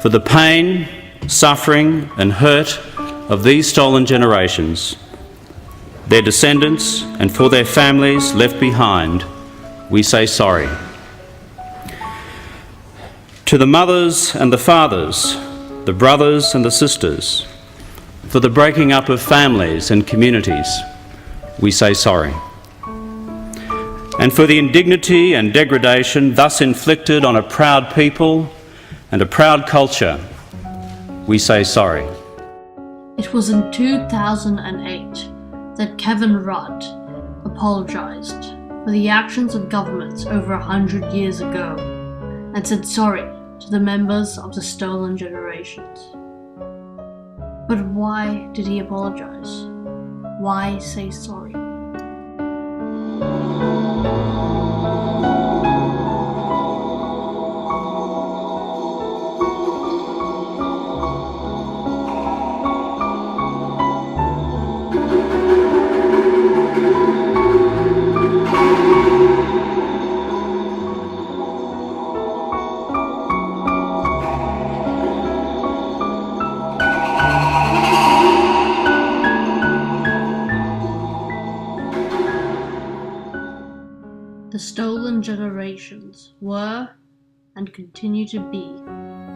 For the pain, suffering and hurt of these stolen generations, their descendants and for their families left behind, we say sorry. To the mothers and the fathers, the brothers and the sisters, for the breaking up of families and communities, we say sorry. And for the indignity and degradation thus inflicted on a proud people and a proud culture, we say sorry. It was in 2008 that Kevin Rudd apologised for the actions of governments over 100 years ago and said sorry to the members of the stolen generations. But why did he apologise? Why say sorry? The stolen generations were and continue to be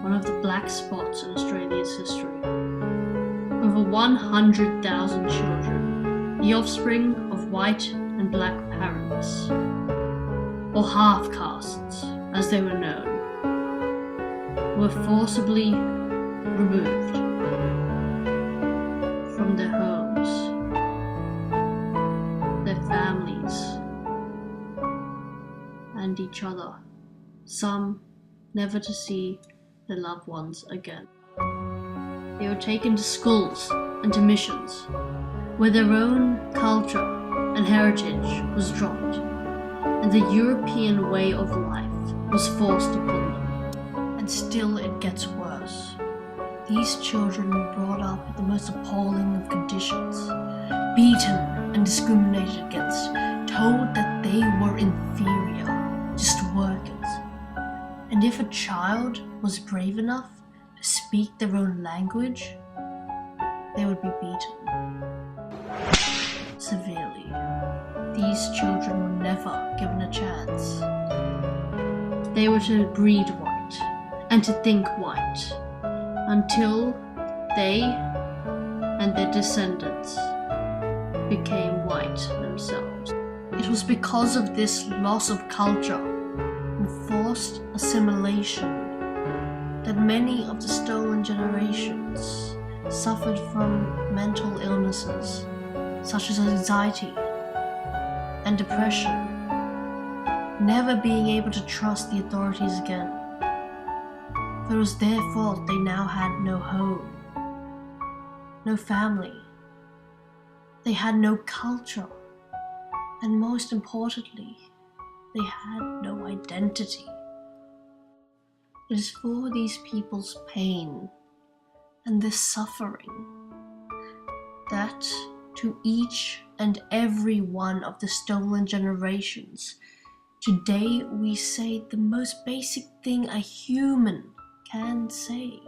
one of the black spots in Australia's history. Over 100,000 children, the offspring of white and black parents, or half-castes as they were known, were forcibly removed from their homes, their families, and each other, some never to see their loved ones again. They were taken to schools and to missions, where their own culture and heritage was dropped, and the European way of life was forced upon them. And still it gets worse. These children were brought up in the most appalling of conditions, beaten and discriminated against, told that they were inferior, just workers. And if a child was brave enough to speak their own language, they would be beaten severely. These children were never given a chance. They were to breed white and to think white until they and their descendants became white themselves. It was because of this loss of culture and forced assimilation that many of the stolen generations suffered from mental illnesses such as anxiety and depression, never being able to trust the authorities again. For it was their fault they now had no home, no family, they had no culture, and most importantly, they had no identity. It is for these people's pain and this suffering that to each and every one of the stolen generations, today we say the most basic thing a human can say.